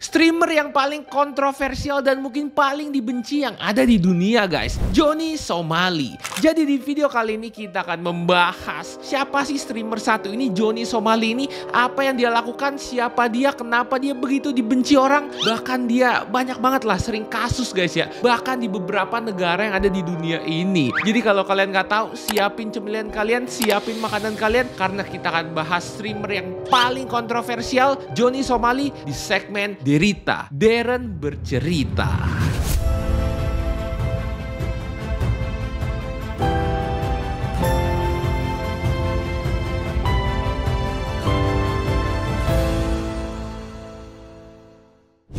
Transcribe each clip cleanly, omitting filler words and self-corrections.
Streamer yang paling kontroversial dan mungkin paling dibenci yang ada di dunia guys, Jonny Somali. Jadi di video kali ini kita akan membahas siapa sih streamer satu ini, Jonny Somali ini, apa yang dia lakukan, siapa dia, kenapa dia begitu dibenci orang, bahkan dia banyak banget lah sering kasus guys ya, bahkan di beberapa negara yang ada di dunia ini. Jadi kalau kalian nggak tahu, siapin cemilan kalian, siapin makanan kalian, karena kita akan bahas streamer yang paling kontroversial, Jonny Somali, di segmen Derita, Darren bercerita.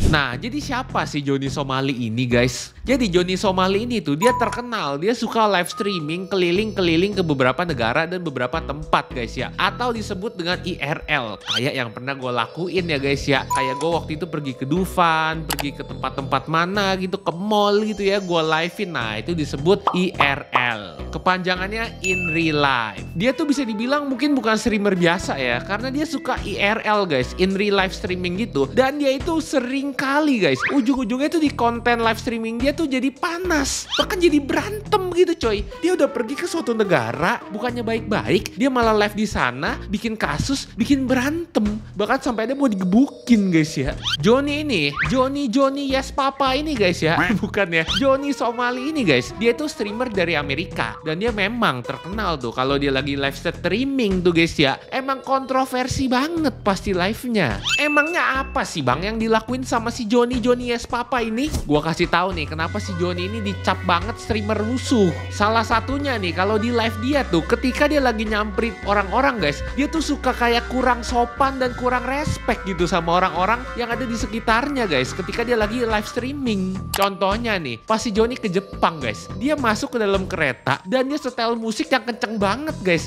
Nah, jadi siapa sih Jonny Somali ini guys? Jadi Jonny Somali ini tuh dia terkenal, dia suka live streaming keliling-keliling ke beberapa negara dan beberapa tempat guys ya. Atau disebut dengan IRL, kayak yang pernah gue lakuin ya guys ya. Kayak gue waktu itu pergi ke Dufan, pergi ke tempat-tempat mana gitu, ke mall gitu ya, gue live-in. Nah, itu disebut IRL. Kepanjangannya in real life. Dia tuh bisa dibilang mungkin bukan streamer biasa ya, karena dia suka IRL guys, in real life streaming gitu. Dan dia itu sering kali guys, ujung-ujungnya tuh di konten live streaming dia tuh jadi panas, bahkan jadi berantem gitu coy. Dia udah pergi ke suatu negara, bukannya baik-baik, dia malah live di sana, bikin kasus, bikin berantem, bahkan sampai dia mau digebukin guys ya. Jonny ini, Jonny Yes Papa ini guys ya, bukan ya, Jonny Somali ini guys, dia tuh streamer dari Amerika dan dia memang terkenal tuh kalau dia lagi live streaming tuh guys ya, emang kontroversi banget pasti live-nya. Emangnya apa sih bang yang dilakuin sama si Jonny Yes Papa ini? Gua kasih tahu nih kenapa si Jonny ini dicap banget streamer rusuh. Salah satunya nih kalau di live dia tuh ketika dia lagi nyamperin orang-orang guys, dia tuh suka kayak kurang sopan dan kurang respect gitu sama orang-orang yang ada di sekitarnya guys ketika dia lagi live streaming. Contohnya nih, pas si Jonny ke Jepang guys, dia masuk ke dalam kereta dan dia setel musik yang kenceng banget guys.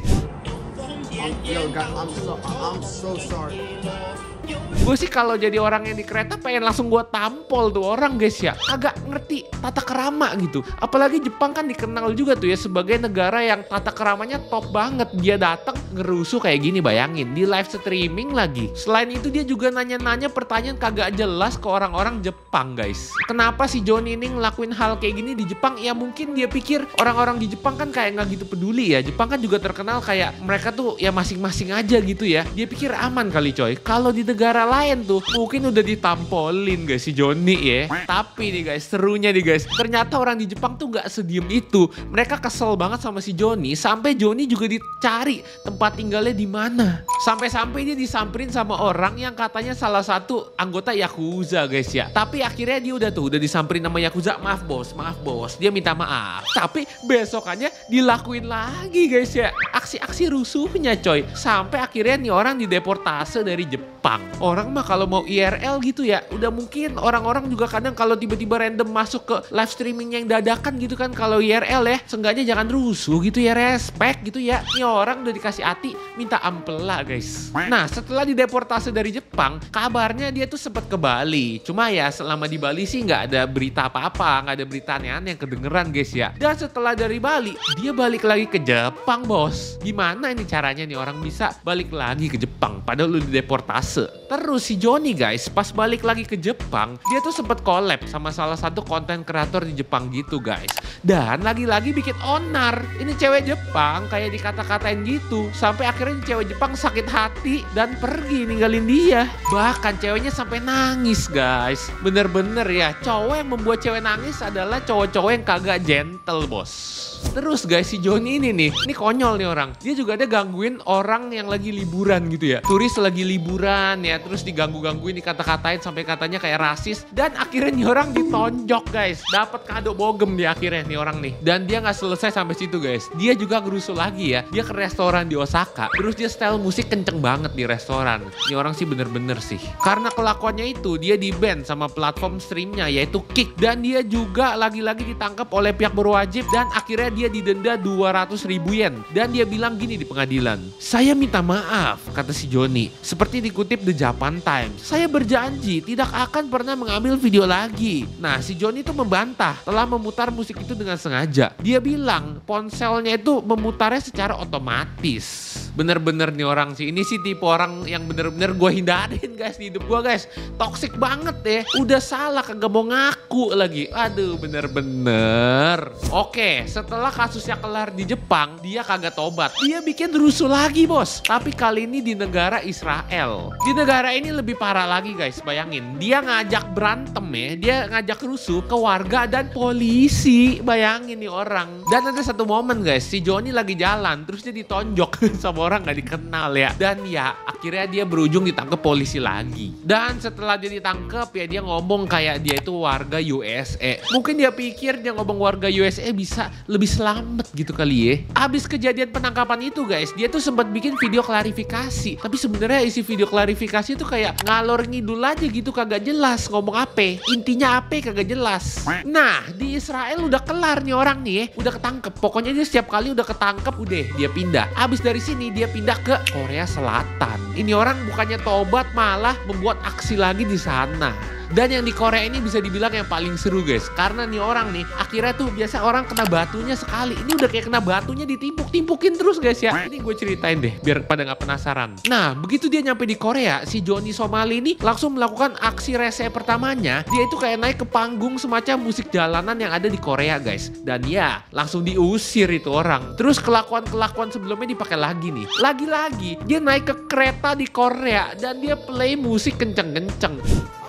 Yo, God, I'm so sorry. Gue sih kalau jadi orang yang di kereta pengen langsung gue tampol tuh orang guys ya. Agak ngerti tata kerama gitu. Apalagi Jepang kan dikenal juga tuh ya sebagai negara yang tata keramanya top banget. Dia datang ngerusuh kayak gini, bayangin, di live streaming lagi. Selain itu dia juga nanya-nanya pertanyaan kagak jelas ke orang-orang Jepang guys. Kenapa si Jonny ini ngelakuin hal kayak gini di Jepang? Ya mungkin dia pikir orang-orang di Jepang kan kayak nggak gitu peduli ya. Jepang kan juga terkenal kayak mereka tuh ya masing-masing aja gitu ya. Dia pikir aman kali coy. Kalau di negara lain tuh mungkin udah ditampolin guys si Jonny ya. Tapi nih guys, serunya nih guys, ternyata orang di Jepang tuh gak sediem itu. Mereka kesel banget sama si Jonny, sampai Jonny juga dicari tempat tinggalnya di mana. Sampai-sampai dia disamperin sama orang yang katanya salah satu anggota Yakuza guys ya. Tapi akhirnya dia udah disamperin sama Yakuza, maaf bos, dia minta maaf. Tapi besokannya dilakuin lagi guys ya, aksi-aksi rusuhnya coy. Sampai akhirnya nih orang dideportase dari Jepang. Orang mah kalau mau IRL gitu ya, udah mungkin orang-orang juga kadang kalau tiba-tiba random masuk ke live streaming yang dadakan gitu kan, kalau IRL ya, seenggaknya jangan rusuh gitu ya, respect gitu ya. Ini orang udah dikasih hati, minta ampela guys. Nah setelah dideportasi dari Jepang, kabarnya dia tuh sempat ke Bali. Cuma ya selama di Bali sih nggak ada berita apa-apa, nggak ada berita aneh-aneh yang kedengeran guys ya. Dan setelah dari Bali, dia balik lagi ke Jepang bos. Gimana ini caranya nih orang bisa balik lagi ke Jepang padahal lu dideportase? Terus si Jonny guys, pas balik lagi ke Jepang, dia tuh sempet collab sama salah satu konten kreator di Jepang gitu guys. Dan lagi-lagi bikin onar. Ini cewek Jepang kayak dikata-katain gitu. Sampai akhirnya cewek Jepang sakit hati dan pergi ninggalin dia. Bahkan ceweknya sampai nangis guys. Bener-bener ya, cowok yang membuat cewek nangis adalah cowok-cowok yang kagak gentle bos. Terus guys si Jonny ini konyol nih orang. Dia juga ada gangguin orang yang lagi liburan gitu ya. Turis lagi liburan ya, terus diganggu-gangguin, dikata-katain sampai katanya kayak rasis. Dan akhirnya nih orang ditonjok guys. Dapat kado bogem di akhirnya nih orang nih. Dan dia nggak selesai sampai situ guys. Dia juga ngerusuh lagi ya. Dia ke restoran di Osaka. Terus dia style musik kenceng banget di restoran. Ini orang sih bener-bener sih. Karena kelakuannya itu dia di-ban sama platform streamnya yaitu Kick. Dan dia juga lagi-lagi ditangkap oleh pihak berwajib dan akhirnya dia didenda 200.000 yen. Dan dia bilang gini di pengadilan, "Saya minta maaf," kata si Jonny. Seperti dikutip The Japan Times, "Saya berjanji tidak akan pernah mengambil video lagi." Nah si Jonny itu membantah telah memutar musik itu dengan sengaja. Dia bilang ponselnya itu memutarnya secara otomatis. Bener-bener nih orang sih. Ini sih tipe orang yang bener-bener gue hindarin guys di hidup gue guys. Toxic banget ya. Udah salah kagak mau ngaku lagi. Aduh bener-bener. Oke, setelah kasusnya kelar di Jepang, dia kagak tobat. Dia bikin rusuh lagi bos. Tapi kali ini di negara Israel. Di negara ini lebih parah lagi guys. Bayangin, dia ngajak berantem ya. Dia ngajak rusuh ke warga dan polisi. Bayangin nih orang. Dan ada satu momen guys, si Johnny lagi jalan, terus dia ditonjok sama orang gak dikenal ya. Dan ya akhirnya dia berujung ditangkap polisi lagi. Dan setelah dia ditangkap ya dia ngomong kayak dia itu warga USA. Mungkin dia pikir dia ngomong warga USA bisa lebih selamat gitu kali ya. Abis kejadian penangkapan itu guys, dia tuh sempat bikin video klarifikasi. Tapi sebenarnya isi video klarifikasi itu kayak ngalor ngidul aja gitu, kagak jelas ngomong apa. Intinya apa kagak jelas. Nah di Israel udah kelar nih orang nih ya. Udah ketangkep. Pokoknya dia setiap kali udah ketangkep udah dia pindah. Abis dari sini dia pindah ke Korea Selatan. Ini orang bukannya tobat malah membuat aksi lagi di sana. Dan yang di Korea ini bisa dibilang yang paling seru guys. Karena nih orang nih akhirnya tuh biasa orang kena batunya sekali. Ini udah kayak kena batunya ditimpuk-timpukin terus guys ya. Ini gue ceritain deh biar pada gak penasaran. Nah begitu dia nyampe di Korea, si Johnny Somali ini langsung melakukan aksi rese pertamanya. Dia itu kayak naik ke panggung semacam musik jalanan yang ada di Korea guys. Dan ya langsung diusir itu orang. Terus kelakuan-kelakuan sebelumnya dipakai lagi nih. Lagi-lagi dia naik ke kereta di Korea dan dia play musik kenceng-kenceng.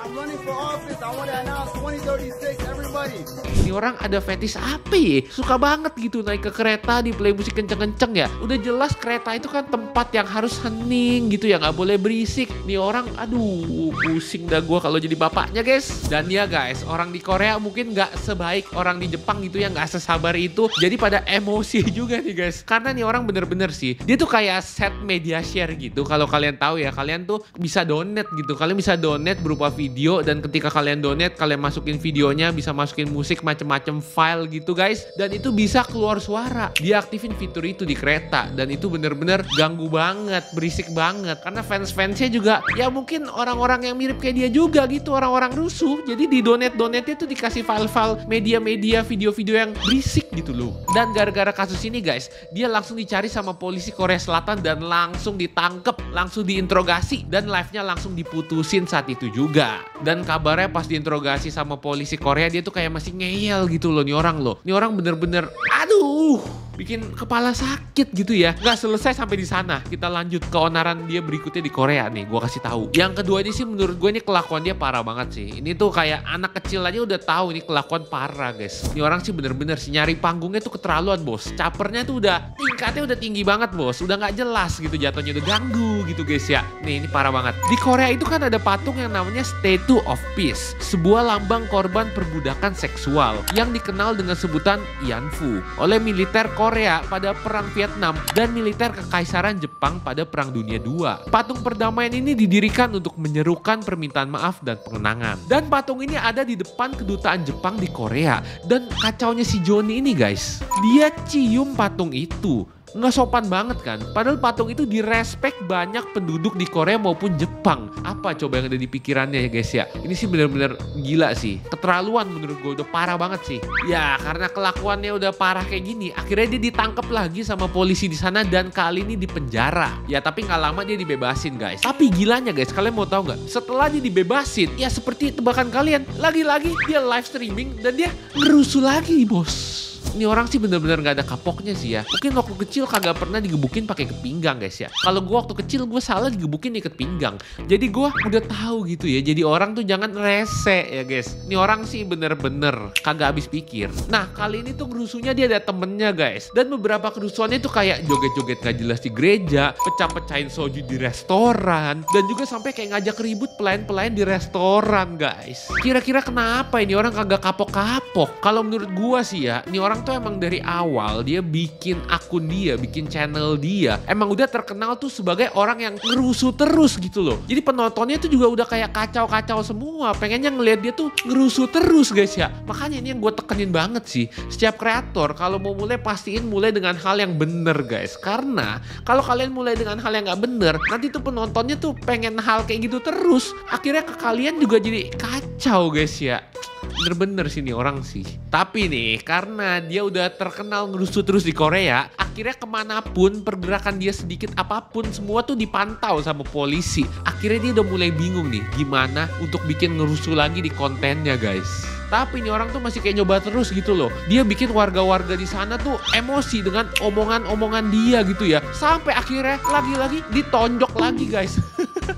I'm running for office. I want to announce 2036, everybody. Ini orang ada fetish apa ya? Suka banget gitu naik ke kereta di play musik kenceng-kenceng ya. Udah jelas kereta itu kan tempat yang harus hening gitu ya, nggak boleh berisik. Nih orang, aduh pusing dah gue kalau jadi bapaknya guys. Dan ya guys, orang di Korea mungkin nggak sebaik orang di Jepang gitu ya, nggak sesabar itu. Jadi pada emosi juga nih guys. Karena nih orang bener-bener sih, dia tuh kayak set media share gitu. Kalau kalian tahu ya, kalian tuh bisa donate gitu. Kalian bisa donate berupa video dan ketika kalian donate, kalian masukin videonya, bisa masukin musik macem-macem file gitu guys. Dan itu bisa keluar suara. Dia aktifin fitur itu di kereta dan itu bener-bener ganggu banget, berisik banget. Karena fans-fansnya juga ya mungkin orang-orang yang mirip kayak dia juga gitu, orang-orang rusuh. Jadi di donate-donate itu dikasih file-file media-media, video-video yang berisik gitu loh. Dan gara-gara kasus ini guys, dia langsung dicari sama polisi Korea Selatan dan langsung ditangkep, langsung diinterogasi dan live-nya langsung diputusin saat itu juga. Dan kabarnya pas diinterogasi sama polisi Korea, dia tuh kayak masih ngeyel gitu loh nih orang loh. Nih orang bener-bener aduh bikin kepala sakit gitu ya. Nggak selesai sampai di sana. Kita lanjut ke onaran dia berikutnya di Korea nih. Gue kasih tahu. Yang kedua ini sih menurut gue ini kelakuan dia parah banget sih. Ini tuh kayak anak kecil aja udah tahu ini kelakuan parah guys. Ini orang sih bener-bener sih nyari panggungnya tuh keterlaluan bos. Capernya tuh udah tingkatnya udah tinggi banget bos. Udah nggak jelas gitu jatuhnya, udah ganggu gitu guys ya. Nih ini parah banget. Di Korea itu kan ada patung yang namanya Statue of Peace. Sebuah lambang korban perbudakan seksual yang dikenal dengan sebutan Yanfu oleh militer Korea pada Perang Vietnam dan militer Kekaisaran Jepang pada Perang Dunia II. Patung perdamaian ini didirikan untuk menyerukan permintaan maaf dan pengenangan. Dan patung ini ada di depan kedutaan Jepang di Korea. Dan kacaunya si Johnny ini guys, dia cium patung itu. Nggak sopan banget kan? Padahal patung itu direspek banyak penduduk di Korea maupun Jepang. Apa coba yang ada di pikirannya ya guys ya? Ini sih bener-bener gila sih. Keterlaluan menurut gue, udah parah banget sih. Ya karena kelakuannya udah parah kayak gini, akhirnya dia ditangkap lagi sama polisi di sana dan kali ini dipenjara. Ya tapi nggak lama dia dibebasin guys. Tapi gilanya guys, kalian mau tahu nggak? Setelah dia dibebasin, ya seperti tebakan kalian, lagi-lagi dia live streaming dan dia ngerusuh lagi bos. Ini orang sih bener-bener gak ada kapoknya sih ya. Mungkin waktu kecil kagak pernah digebukin pakai ikat pinggang guys ya. Kalau gue waktu kecil gue salah digebukin ikat pinggang. Jadi gue udah tahu gitu ya. Jadi orang tuh jangan rese ya guys. Ini orang sih bener-bener kagak habis pikir. Nah kali ini tuh kerusuhnya dia ada temennya guys. Dan beberapa kerusuhannya tuh kayak joget-joget gak jelas di gereja, pecah-pecahin soju di restoran, dan juga sampai kayak ngajak ribut pelayan-pelayan di restoran guys. Kira-kira kenapa ini orang kagak kapok-kapok? Kalau menurut gue sih ya, ini orang tuh emang dari awal dia bikin akun dia, bikin channel dia, emang udah terkenal tuh sebagai orang yang ngerusuh terus gitu loh. Jadi penontonnya tuh juga udah kayak kacau-kacau semua, pengennya ngeliat dia tuh ngerusuh terus guys ya. Makanya ini yang gue tekenin banget sih, setiap kreator kalau mau mulai pastiin mulai dengan hal yang bener guys. Karena kalau kalian mulai dengan hal yang gak bener, nanti tuh penontonnya tuh pengen hal kayak gitu terus, akhirnya ke kalian juga jadi kacau guys ya. Bener-bener sih nih orang sih. Tapi nih, karena dia udah terkenal ngerusuh terus di Korea, akhirnya kemanapun pergerakan dia sedikit apapun, semua tuh dipantau sama polisi. Akhirnya dia udah mulai bingung nih, gimana untuk bikin ngerusuh lagi di kontennya guys. Tapi ini orang tuh masih kayak nyoba terus gitu loh. Dia bikin warga-warga di sana tuh emosi dengan omongan-omongan dia gitu ya. Sampai akhirnya lagi-lagi ditonjok lagi guys.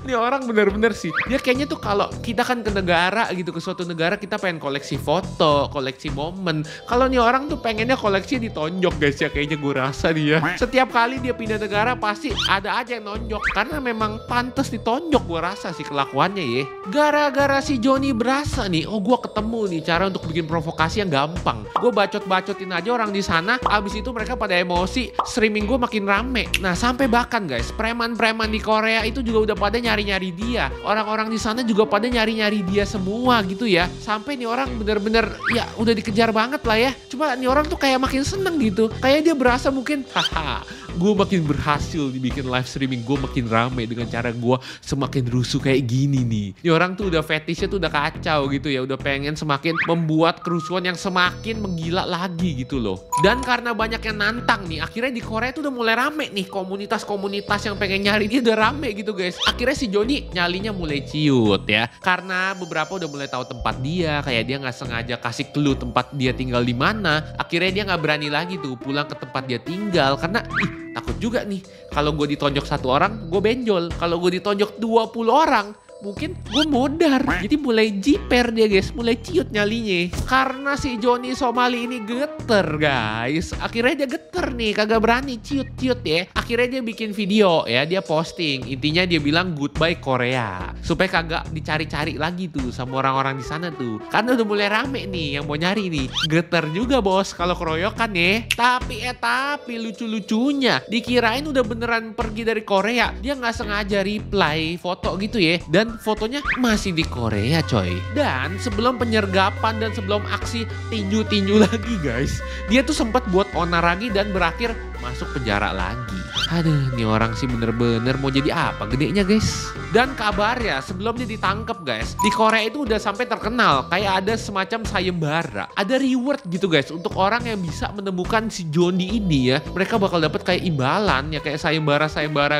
Ini orang bener-bener sih. Dia kayaknya tuh kalau kita kan ke negara gitu, ke suatu negara kita pengen koleksi foto, koleksi momen. Kalau nih orang tuh pengennya koleksi ditonjok guys ya, kayaknya gue rasa dia. Setiap kali dia pindah negara pasti ada aja yang nonjok. Karena memang pantas ditonjok gue rasa sih kelakuannya ya. Gara-gara si Johnny berasa nih, oh gue ketemu nih cara untuk bikin provokasi yang gampang. Gue bacot-bacotin aja orang di sana, abis itu mereka pada emosi, streaming gue makin rame. Nah sampai bahkan guys, preman-preman di Korea itu juga udah pada nyari-nyari dia. Orang-orang di sana juga pada nyari-nyari dia semua gitu ya. Sampai nih orang bener-bener ya udah dikejar banget lah ya. Cuma nih orang tuh kayak makin seneng gitu. Kayak dia berasa mungkin, haha, gue makin berhasil dibikin live streaming, gue makin rame dengan cara gue semakin rusuh kayak gini nih. Ini orang tuh udah fetishnya tuh udah kacau gitu ya, udah pengen semakin membuat kerusuhan yang semakin menggila lagi gitu loh. Dan karena banyak yang nantang nih, akhirnya di Korea tuh udah mulai rame nih, komunitas-komunitas yang pengen nyari dia udah rame gitu guys. Akhirnya si Johnny nyalinya mulai ciut ya, karena beberapa udah mulai tahu tempat dia, kayak dia nggak sengaja kasih clue tempat dia tinggal di mana. Akhirnya dia nggak berani lagi tuh pulang ke tempat dia tinggal karena takut juga nih, kalau gue ditonjok satu orang, gue benjol. Kalau gue ditonjok 20 orang, mungkin gue modar. Jadi mulai jiper dia guys, mulai ciut nyalinya. Karena si Johnny Somali ini geter guys. Akhirnya dia geter nih, kagak berani ciut-ciut ya. Akhirnya dia bikin video ya, dia posting. Intinya dia bilang goodbye Korea. Supaya kagak dicari-cari lagi tuh sama orang-orang di sana tuh. Karena udah mulai rame nih yang mau nyari nih. Geter juga bos kalau keroyokan ya. Tapi lucu-lucunya dikirain udah beneran pergi dari Korea. Dia nggak sengaja reply foto gitu ya. Dan fotonya masih di Korea coy. Dan sebelum penyergapan dan sebelum aksi tinju-tinju lagi guys, dia tuh sempat buat onar lagi dan berakhir masuk penjara lagi. Aduh, nih orang sih bener-bener mau jadi apa gedenya guys. Dan kabarnya sebelum dia ditangkap guys, di Korea itu udah sampai terkenal kayak ada semacam sayembara, ada reward gitu guys untuk orang yang bisa menemukan si Johnny ini ya. Mereka bakal dapat kayak imbalan ya, kayak sayembara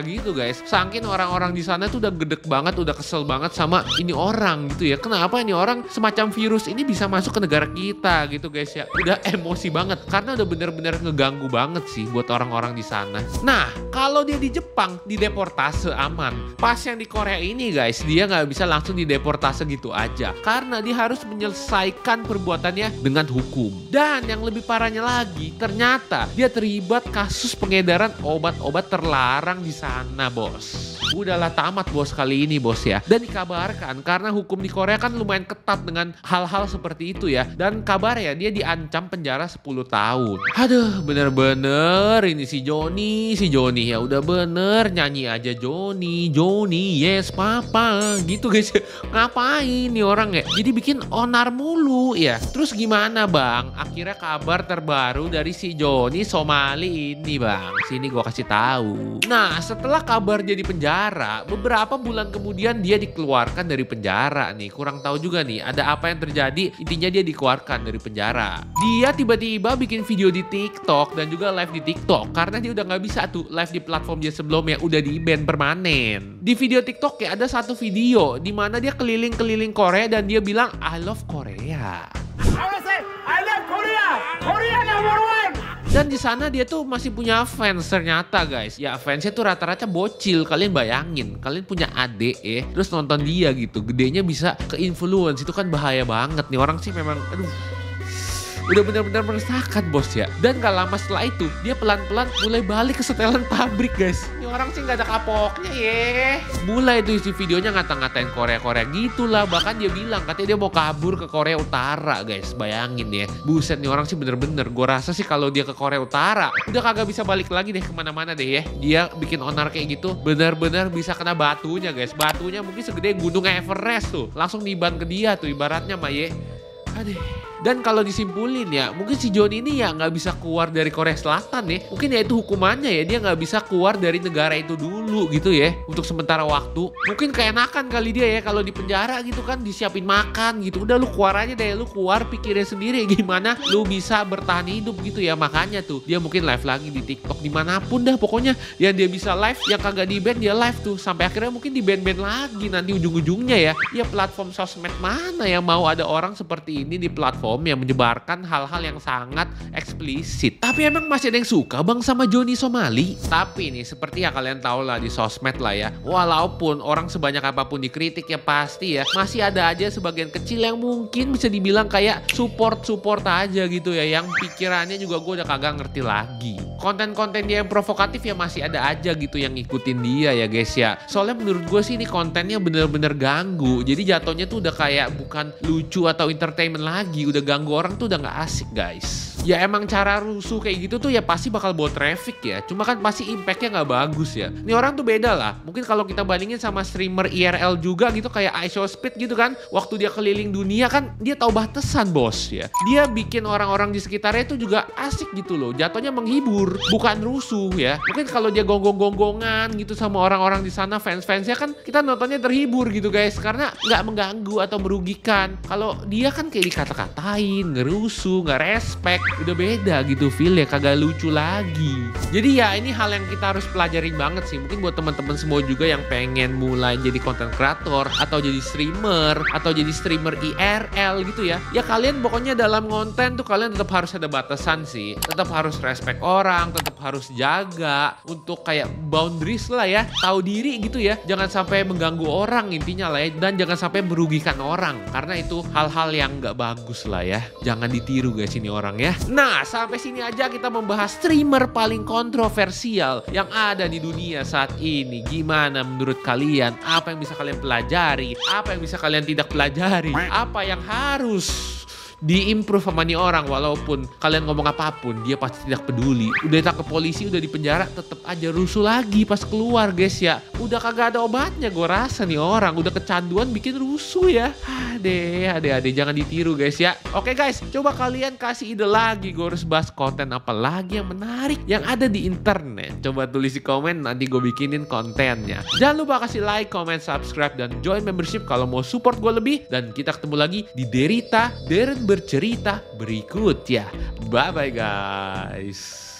gitu guys. Saking orang-orang di sana tuh udah gedek banget, udah kesel banget sama ini orang gitu ya. Kenapa ini orang semacam virus ini bisa masuk ke negara kita gitu guys ya. Udah emosi banget karena udah bener-bener ngeganggu banget sih buat orang-orang di sana. Nah, kalau dia di Jepang dideportase aman. Pas yang di Korea ini guys, dia nggak bisa langsung dideportase gitu aja karena dia harus menyelesaikan perbuatannya dengan hukum. Dan yang lebih parahnya lagi, ternyata dia terlibat kasus pengedaran obat-obat terlarang di sana bos. Udahlah tamat bos kali ini bos ya. Dan dikabarkan karena hukum di Korea kan lumayan ketat dengan hal-hal seperti itu ya. Dan kabar ya dia diancam penjara 10 tahun. Aduh, bener-bener ini si Johnny ya udah bener nyanyi aja Johnny yes papa gitu guys. Ngapain nih orang ya? Jadi bikin onar mulu ya. Terus gimana bang? Akhirnya kabar terbaru dari si Johnny Somali ini bang. Sini gua kasih tahu. Nah, setelah kabar dia di penjara, beberapa bulan kemudian dia dikeluarkan dari penjara nih. Kurang tahu juga nih ada apa yang terjadi. Intinya dia dikeluarkan dari penjara. Dia tiba-tiba bikin video di TikTok dan juga live di TikTok karena dia udah nggak bisa tuh live di platform dia sebelumnya, udah di-ban permanen. Di video TikTok ya ada satu video di mana dia keliling-keliling Korea dan dia bilang I love Korea. I love Korea. Korea number one. Dan di sana dia tuh masih punya fans ternyata guys. Ya fansnya tuh rata-rata bocil. Kalian bayangin, kalian punya adik ya, terus nonton dia gitu, gedenya bisa ke influence, itu kan bahaya banget nih orang sih memang. Aduh, udah benar-benar meresahkan bos ya. Dan gak lama setelah itu dia pelan-pelan mulai balik ke setelan pabrik guys. Ini orang sih gak ada kapoknya ya. Mulai tuh isi videonya ngata-ngatain Korea-Korea gitulah. Bahkan dia bilang katanya dia mau kabur ke Korea Utara guys. Bayangin ya. Buset nih orang sih bener-bener. Gue rasa sih kalau dia ke Korea Utara udah kagak bisa balik lagi deh kemana-mana deh ya. Dia bikin onar kayak gitu bener-bener bisa kena batunya guys. Batunya mungkin segede gunung Everest tuh. Langsung niban ke dia tuh ibaratnya mah ya. Aduh. Dan kalau disimpulin ya, mungkin si Johnny ini ya nggak bisa keluar dari Korea Selatan ya. Mungkin ya itu hukumannya ya, dia nggak bisa keluar dari negara itu dulu gitu ya, untuk sementara waktu. Mungkin keenakan kali dia ya kalau di penjara gitu kan, disiapin makan gitu. Udah lu keluar aja deh, lu keluar pikirin sendiri gimana lu bisa bertahan hidup gitu ya. Makanya tuh dia mungkin live lagi di TikTok dimanapun dah pokoknya. Ya dia bisa live, yang kagak di ban dia live tuh sampai akhirnya mungkin di ban lagi nanti ujung-ujungnya ya. Ya platform sosmed mana yang mau ada orang seperti ini di platform yang menyebarkan hal-hal yang sangat eksplisit. Tapi emang masih ada yang suka bang sama Johnny Somali? Tapi nih seperti ya kalian tahu lah di sosmed lah ya, walaupun orang sebanyak apapun dikritik ya pasti ya masih ada aja sebagian kecil yang mungkin bisa dibilang kayak support aja gitu ya, yang pikirannya juga gue udah kagak ngerti lagi. Konten-konten dia yang provokatif ya masih ada aja gitu yang ngikutin dia ya guys ya. Soalnya menurut gue sih ini kontennya bener-bener ganggu. Jadi jatuhnya tuh udah kayak bukan lucu atau entertainment lagi, udah ganggu orang tuh udah gak asik guys. Ya emang cara rusuh kayak gitu tuh ya pasti bakal bawa traffic ya. Cuma kan pasti impactnya nggak bagus ya. Ini orang tuh beda lah. Mungkin kalau kita bandingin sama streamer IRL juga gitu kayak iShowSpeed gitu kan. Waktu dia keliling dunia kan dia tahu batasan bos ya. Dia bikin orang-orang di sekitarnya itu juga asik gitu loh. Jatuhnya menghibur, bukan rusuh ya. Mungkin kalau dia gonggong-gonggongan gitu sama orang-orang di sana, fans-fansnya kan kita nontonnya terhibur gitu guys. Karena nggak mengganggu atau merugikan. Kalau dia kan kayak dikata-katain, ngerusuh, nggak respect. Udah beda gitu feel ya, kagak lucu lagi. Jadi ya ini hal yang kita harus pelajarin banget sih. Mungkin buat teman-teman semua juga yang pengen mulai jadi content creator atau jadi streamer atau jadi streamer IRL gitu ya. Ya kalian pokoknya dalam konten tuh kalian tetap harus ada batasan sih. Tetap harus respect orang, tetap harus jaga untuk kayak boundaries lah ya. Tahu diri gitu ya. Jangan sampai mengganggu orang intinya lah ya. Dan jangan sampai merugikan orang. Karena itu hal-hal yang gak bagus lah ya. Jangan ditiru guys ini orang ya. Nah, sampai sini aja kita membahas streamer paling kontroversial yang ada di dunia saat ini. Gimana menurut kalian? Apa yang bisa kalian pelajari? Apa yang bisa kalian tidak pelajari? Apa yang harus diimprove sama nih orang? Walaupun kalian ngomong apapun dia pasti tidak peduli. Udah ditangkap polisi, udah di penjara, tetap aja rusuh lagi pas keluar guys ya. Udah kagak ada obatnya gue rasa nih orang. Udah kecanduan bikin rusuh ya. Ade jangan ditiru guys ya. Oke guys, coba kalian kasih ide lagi gue harus bahas konten apa lagi yang menarik yang ada di internet. Coba tulis di komen, nanti gue bikinin kontennya. Jangan lupa kasih like, comment, subscribe, dan join membership kalau mau support gue lebih. Dan kita ketemu lagi di Derita Deren Bercerita berikut ya. Bye bye guys.